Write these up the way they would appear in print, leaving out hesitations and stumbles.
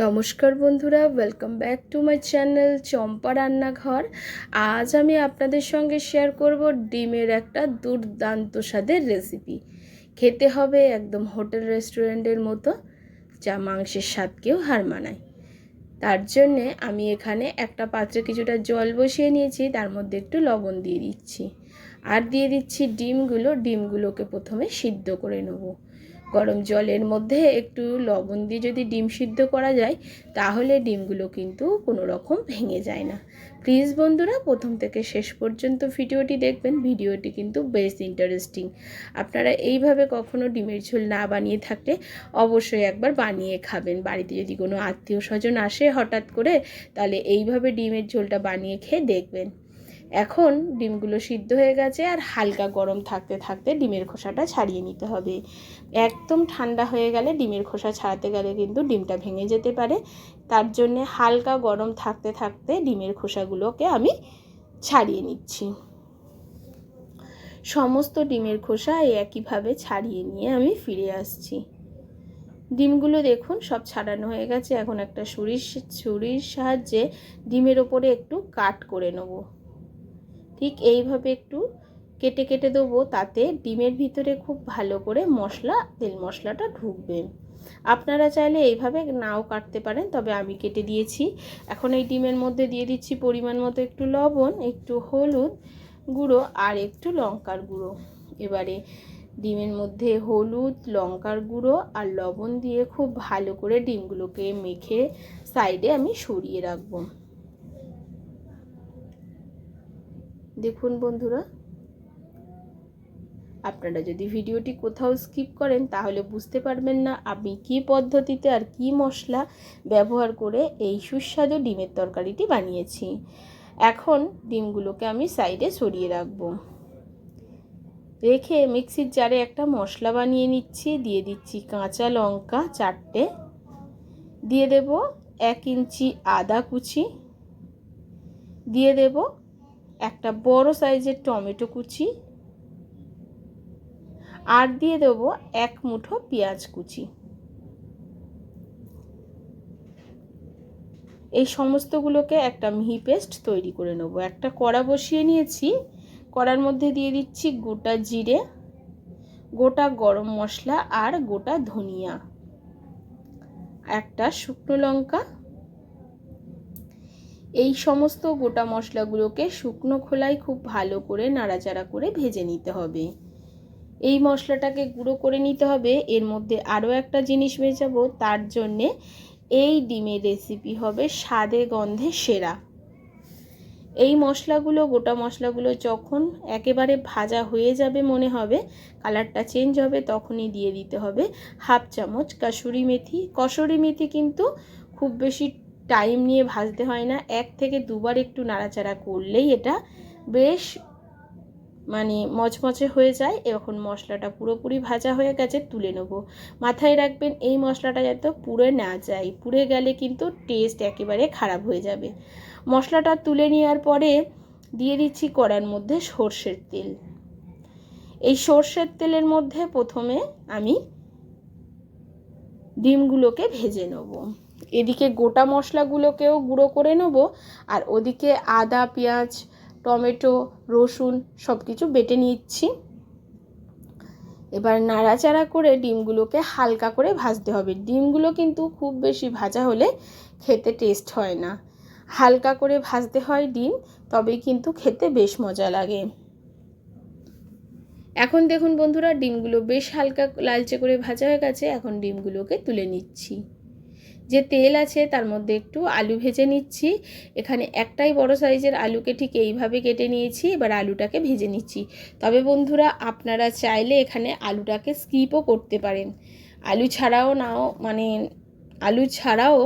নমস্কার বন্ধুরা, welcome back to my channel Champa Rannaghar. আজ আমি আপনাদের সঙ্গে শেয়ার করব ডিমের একটা দুর্দান্ত স্বাদের রেসিপি। খেতে হবে একদম হোটেল রেস্টুরেন্টের মতো, যা মাংসের স্বাদকেও হার মানায়। তার জন্যে আমি এখানে একটা পাত্রে কিছুটা জল বসিয়ে নিয়েছি, তার মধ্যে একটু লবণ দিয়ে দিচ্ছি আর দিয়ে দিচ্ছি ডিমগুলোকে প্রথমে সিদ্ধ করে নেব। গরম জলের মধ্যে একটু লবণ দিয়ে যদি ডিম সিদ্ধ করা যায় তাহলে ডিমগুলো কিন্তু কোনো রকম ভেঙে যায় না। প্লিজ বন্ধুরা, প্রথম থেকে শেষ পর্যন্ত ভিডিওটি দেখবেন, ভিডিওটি কিন্তু বেশ ইন্টারেস্টিং। আপনারা এইভাবে কখনো ডিমের ঝোল না বানিয়ে থাকলে অবশ্যই একবার বানিয়ে খাবেন। বাড়িতে যদি কোনো আত্মীয় স্বজন আসে হঠাৎ করে, তাহলে এইভাবে ডিমের ঝোলটা বানিয়ে খেয়ে দেখবেন। এখন ডিমগুলো সিদ্ধ হয়ে গেছে আর হালকা গরম থাকতে থাকতে ডিমের খোসাটা ছাড়িয়ে নিতে হবে। একদম ঠান্ডা হয়ে গেলে ডিমের খোসা ছাড়াতে গেলে কিন্তু ডিমটা ভেঙে যেতে পারে। তার জন্যে হালকা গরম থাকতে থাকতে ডিমের খোসাগুলোকে আমি ছাড়িয়ে নিচ্ছি। সমস্ত ডিমের খোসা একইভাবে ছাড়িয়ে নিয়ে আমি ফিরে আসছি। ডিমগুলো দেখুন সব ছাড়ানো হয়ে গেছে। এখন একটা ছুরির সাহায্যে ডিমের ওপরে একটু কাট করে নেব। ঠিক এইভাবে একটু কেটে কেটে দেবো, তাতে ডিমের ভিতরে খুব ভালো করে তেল মশলাটা ঢুকবে। আপনারা চাইলে এইভাবে নাও কাটতে পারেন, তবে আমি কেটে দিয়েছি। এখন এই ডিমের মধ্যে দিয়ে দিচ্ছি পরিমাণ মতো একটু লবণ, একটু হলুদ গুঁড়ো আর একটু লঙ্কার গুঁড়ো। এবারে ডিমের মধ্যে হলুদ, লঙ্কার গুঁড়ো আর লবণ দিয়ে খুব ভালো করে ডিমগুলোকে মেখে সাইডে আমি সরিয়ে রাখবো। দেখুন বন্ধুরা, আপনারা যদি ভিডিওটি কোথাও স্কিপ করেন তাহলে বুঝতে পারবেন না আমি কী পদ্ধতিতে আর কী মশলা ব্যবহার করে এই সুস্বাদু ডিমের তরকারিটি বানিয়েছি। এখন ডিমগুলোকে আমি সাইডে সরিয়ে রাখব। রেখে মিক্সির জারে একটা মশলা বানিয়ে নিচ্ছি। দিয়ে দিচ্ছি কাঁচা লঙ্কা 4টে, দিয়ে দেব 1 ইঞ্চি আদা কুচি, দিয়ে দেব একটা বড় সাইজের টমেটো কুচি, আর দিয়ে দেবো 1 মুঠো পেঁয়াজ কুচি। এই সমস্তগুলোকে একটা মিহি পেস্ট তৈরি করে নেব। একটা কড়া বসিয়ে নিয়েছি, কড়ার মধ্যে দিয়ে দিচ্ছি গোটা জিরে, গোটা গরম মশলা আর গোটা ধনিয়া, একটা শুকনো লঙ্কা। এই সমস্ত গোটা মশলাগুলোকে শুকনো খোলায় খুব ভালো করে নাড়াচাড়া করে ভেজে নিতে হবে। এই মশলাটাকে গুঁড়ো করে নিতে হবে। এর মধ্যে আরও একটা জিনিস মেশাবো, তার জন্যে এই ডিমের রেসিপি হবে স্বাদে গন্ধে সেরা। এই মশলাগুলো, গোটা মশলাগুলো যখন একেবারে ভাজা হয়ে যাবে, মনে হবে কালারটা চেঞ্জ হবে, তখনই দিয়ে দিতে হবে 1/2 চামচ কাসুরি মেথি। কসুরি মেথি কিন্তু খুব বেশি টাইম নিয়ে ভাজতে হয় না, 1 থেকে 2 বার একটু নাড়াচাড়া করলেই এটা বেশ মচমচে হয়ে যায়। এখন মশলাটা পুরোপুরি ভাজা হয়ে গেছে, তুলে নেব। মাথায় রাখবেন এই মশলাটা যাতে পুড়ে না যায়, পুড়ে গেলে কিন্তু টেস্ট একেবারে খারাপ হয়ে যাবে। মশলাটা তুলে নেওয়ার পরে দিয়ে দিচ্ছি কড়ার মধ্যে সর্ষের তেল। এই সর্ষের তেলের মধ্যে প্রথমে আমি ডিমগুলোকে ভেজে নেব। এদিকে গোটা মশলাগুলোকেও গুঁড়ো করে নেব, আর ওদিকে আদা, পেঁয়াজ, টমেটো, রসুন সব কিছু বেটে নিচ্ছি। এবার নাড়াচাড়া করে ডিমগুলোকে হালকা করে ভাজতে হবে। ডিমগুলো কিন্তু খুব বেশি ভাজা হলে খেতে টেস্ট হয় না, হালকা করে ভাজতে হয় ডিম, তবেই কিন্তু খেতে বেশ মজা লাগে। এখন দেখুন বন্ধুরা, ডিমগুলো বেশ হালকা লালচে করে ভাজা হয়ে গেছে। এখন ডিমগুলোকে তুলে নিচ্ছি। যে তেল আছে তার মধ্যে একটু আলু ভেজে নিচ্ছি। এখানে একটাই বড় সাইজের আলুকে ঠিক এইভাবে কেটে নিয়েছি। এবার আলুটাকে ভেজে নিচ্ছি। তবে বন্ধুরা, আপনারা চাইলে এখানে আলুটাকে স্কিপও করতে পারেন। আলু ছাড়াও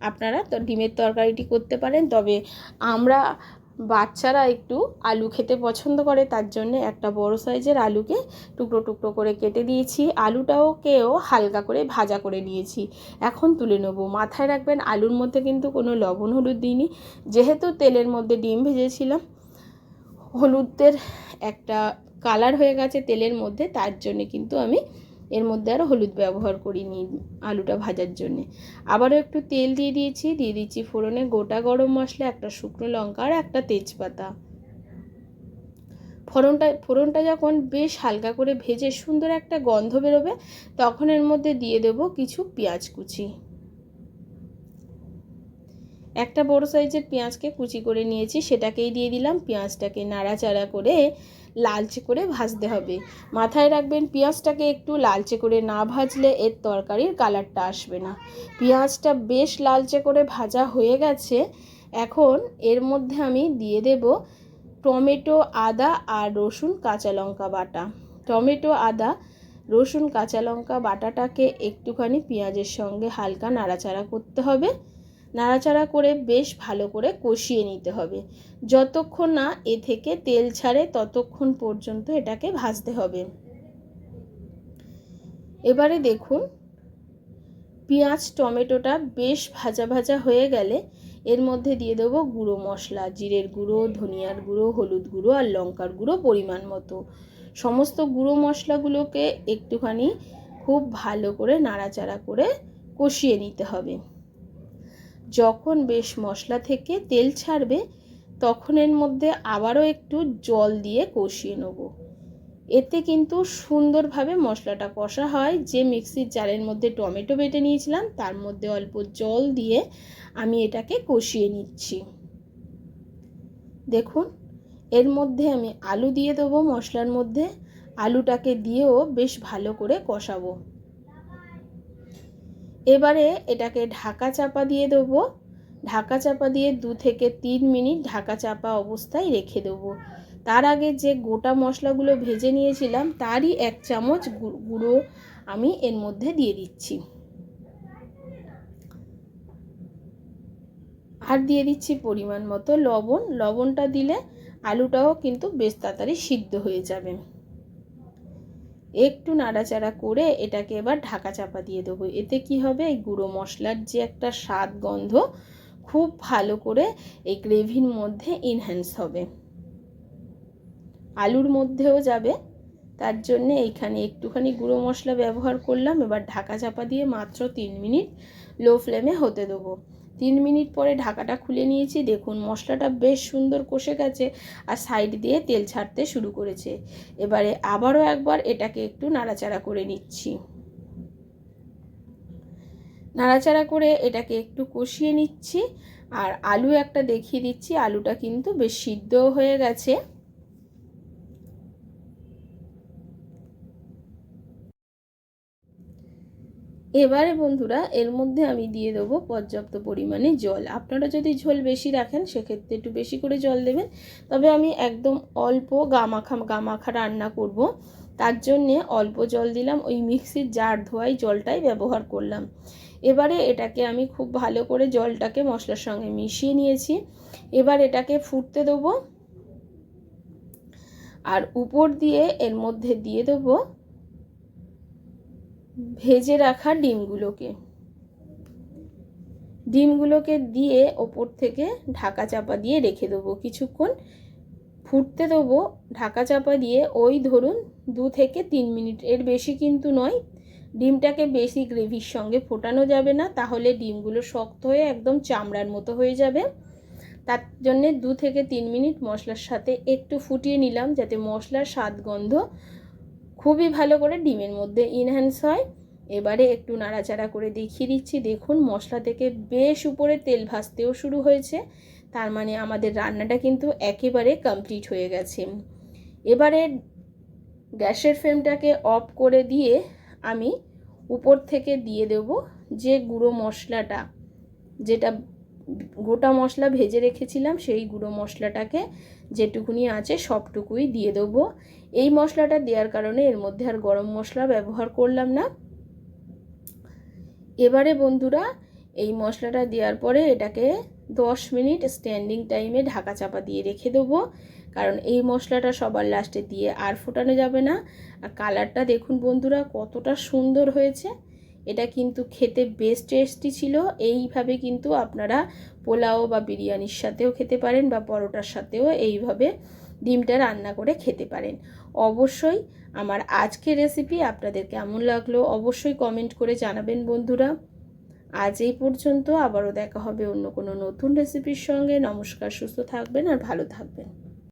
আপনারা ডিমের তরকারিটি করতে পারেন। তবে আমরা বাচ্চারা একটু আলু খেতে পছন্দ করে, তার জন্য একটা বড় সাইজের আলুকে টুকরো টুকরো করে কেটে দিয়েছি। আলুটাকেও হালকা করে ভাজা করে নিয়েছি। এখন তুলে নেব। মাথায় রাখবেন আলুর মধ্যে কিন্তু কোনো লবণ হলুদ দিইনি, যেহেতু তেলের মধ্যে ডিম ভেজেছিলাম। হলুদের একটা কালার হয়ে গেছে তেলের মধ্যে, তার জন্য কিন্তু আমি এর মধ্যে আর হলুদ ব্যবহার করিনি আলুটা ভাজার জন্যে। আবারও একটু তেল দিয়ে দিচ্ছি ফোড়নে গোটা গরম মশলা, একটা শুকনো লঙ্কা আর একটা তেজপাতা। ফোড়নটা যখন বেশ হালকা করে ভেজে সুন্দর একটা গন্ধ বেরোবে, তখন এর মধ্যে দিয়ে দেব কিছু পেঁয়াজ কুচি। একটা বড় সাইজের পেঁয়াজকে কুচি করে নিয়েছি, সেটাকেই দিয়ে দিলাম। পেঁয়াজটাকে নাড়াচাড়া করে লালচে করে ভাজতে হবে। মাথায় রাখবেন, পেঁয়াজটাকে একটু লালচে করে না ভাজলে এর তরকারির কালারটা আসবে না। পেঁয়াজটা বেশ লালচে করে ভাজা হয়ে গেছে। এখন এর মধ্যে আমি দিয়ে দেব টমেটো, আদা আর রসুন কাঁচা লঙ্কা বাটা। টমেটো, আদা, রসুন, কাঁচা লঙ্কা বাটাটাকে একটুখানি পেঁয়াজের সঙ্গে হালকা নাড়াচাড়া করতে হবে। নাড়াচাড়া করে বেশ ভালো করে কষিয়ে নিতে হবে। যতক্ষণ না এ থেকে তেল ছাড়ে ততক্ষণ পর্যন্ত এটাকে ভাজতে হবে। এবারে দেখুন, পেঁয়াজ টমেটোটা বেশ ভাজা ভাজা হয়ে গেলে এর মধ্যে দিয়ে দেবো গুঁড়ো মশলা, জিরের গুঁড়ো, ধনিয়ার গুঁড়ো, হলুদ গুঁড়ো আর লঙ্কার গুঁড়ো পরিমাণ মতো। সমস্ত গুঁড়ো মশলাগুলোকে একটুখানি খুব ভালো করে নাড়াচাড়া করে কষিয়ে নিতে হবে। যখন বেশ মশলা থেকে তেল ছাড়বে তখন এর মধ্যে আবারও একটু জল দিয়ে কষিয়ে নেব। এতে কিন্তু সুন্দরভাবে মশলাটা কষা হয়। যে মিক্সির জারের মধ্যে টমেটো বেটে নিয়েছিলাম তার মধ্যে অল্প জল দিয়ে আমি এটাকে কষিয়ে নিচ্ছি। দেখুন, এর মধ্যে আমি আলু দিয়ে দেবো মশলার মধ্যে। আলুটাকে দিয়েও বেশ ভালো করে কষাবো। এবারে এটাকে ঢাকা চাপা দিয়ে দেবো। ঢাকা চাপা দিয়ে 2 থেকে 3 মিনিট ঢাকা চাপা অবস্থায় রেখে দেবো। তার আগে যে গোটা মশলাগুলো ভেজে নিয়েছিলাম তারই 1 চামচ গুঁড়ো আমি এর মধ্যে দিয়ে দিচ্ছি। আর দিয়ে দিচ্ছি পরিমাণ মতো লবণ। লবণটা দিলে আলুটাও কিন্তু বেশ তাড়াতাড়ি সিদ্ধ হয়ে যাবে। একটু নাড়াচাড়া করে এটাকে এবার ঢাকা চাপা দিয়ে দেবো। এতে কি হবে, এই গুঁড়ো মশলার যে একটা স্বাদ গন্ধ খুব ভালো করে এই গ্রেভির মধ্যে এনহ্যান্স হবে, আলুর মধ্যেও যাবে। তার জন্যে এইখানে একটুখানি গুঁড়ো মশলা ব্যবহার করলাম। এবার ঢাকা চাপা দিয়ে মাত্র 3 মিনিট লো ফ্লেমে হতে দেবো। 3 মিনিট পরে ঢাকাটা খুলে নিয়েছি। দেখুন, মশলাটা বেশ সুন্দর কষে গেছে আর সাইড দিয়ে তেল ছাড়তে শুরু করেছে। এবারে আবারও একবার এটাকে একটু নাড়াচাড়া করে নিচ্ছি। নাড়াচাড়া করে এটাকে একটু কষিয়ে নিচ্ছি। আর আলু একটা দেখিয়ে দিচ্ছি, আলুটা কিন্তু বেশ সিদ্ধ হয়ে গেছে। এবারে বন্ধুরা এর মধ্যে আমি দিয়ে দেবো পর্যাপ্ত পরিমাণে জল। আপনারা যদি ঝোল বেশি রাখেন সেক্ষেত্রে একটু বেশি করে জল দেবেন, তবে আমি একদম অল্প গামাখা রান্না করব, তার জন্যে অল্প জল দিলাম। ওই মিক্সির জার ধোয়াই জলটাই ব্যবহার করলাম। এবারে এটাকে আমি খুব ভালো করে জলটাকে মশলার সঙ্গে মিশিয়ে নিয়েছি। এবার এটাকে ফুটতে দেবো আর উপর দিয়ে এর মধ্যে দিয়ে দেবো ভেজে রাখা ডিমগুলোকে দিয়ে ওপর থেকে ঢাকা চাপা দিয়ে রেখে দেবো। কিছুক্ষণ ফুটতে দেবো ঢাকা চাপা দিয়ে। ওই ধরুন 2 থেকে 3 মিনিট, এর বেশি কিন্তু নয়। ডিমটাকে বেশি গ্রেভির সঙ্গে ফোটানো যাবে না, তাহলে ডিমগুলো শক্ত হয়ে একদম চামড়ার মতো হয়ে যাবে। তার জন্যে 2 থেকে 3 মিনিট মশলার সাথে একটু ফুটিয়ে নিলাম, যাতে মশলার স্বাদ গন্ধ খুবই ভালো করে ডিমের মধ্যে এনহ্যান্স হয়। এবারে একটু নাড়াচাড়া করে দেখিয়ে দিচ্ছি। দেখুন, মশলা থেকে বেশ উপরে তেল ভাসতেও শুরু হয়েছে। তার মানে আমাদের রান্নাটা কিন্তু একেবারে কমপ্লিট হয়ে গেছে। এবারে গ্যাসের ফ্লেমটাকে অফ করে দিয়ে আমি উপর থেকে দিয়ে দেব যে গুঁড়ো মশলাটা, যেটা গোটা মশলা ভেজে রেখেছিলাম, সেই গুঁড়ো মশলাটাকে যেটুকুনি আছে সবটুকুই দিয়ে দেবো। এই মশলাটা দেওয়ার কারণে এর মধ্যে আর গরম মশলা ব্যবহার করলাম না। এবারে বন্ধুরা এই মশলাটা দেওয়ার পরে এটাকে 10 মিনিট স্ট্যান্ডিং টাইমে ঢাকা চাপা দিয়ে রেখে দেবো, কারণ এই মশলাটা সবার লাস্টে দিয়ে আর ফোটানো যাবে না। আর কালারটা দেখুন বন্ধুরা কতটা সুন্দর হয়েছে। এটা কিন্তু খেতে বেশ টেস্টি ছিল। এইভাবে কিন্তু আপনারা পোলাও বা বিরিয়ানির সাথেও খেতে পারেন বা পরোটার সাথেও এইভাবে ডিমটা রান্না করে খেতে পারেন। অবশ্যই আমার আজকের রেসিপি আপনাদের কেমন লাগলো অবশ্যই কমেন্ট করে জানাবেন বন্ধুরা। আজ এই পর্যন্ত, আবারও দেখা হবে অন্য কোনো নতুন রেসিপির সঙ্গে। নমস্কার, সুস্থ থাকবেন আর ভালো থাকবেন।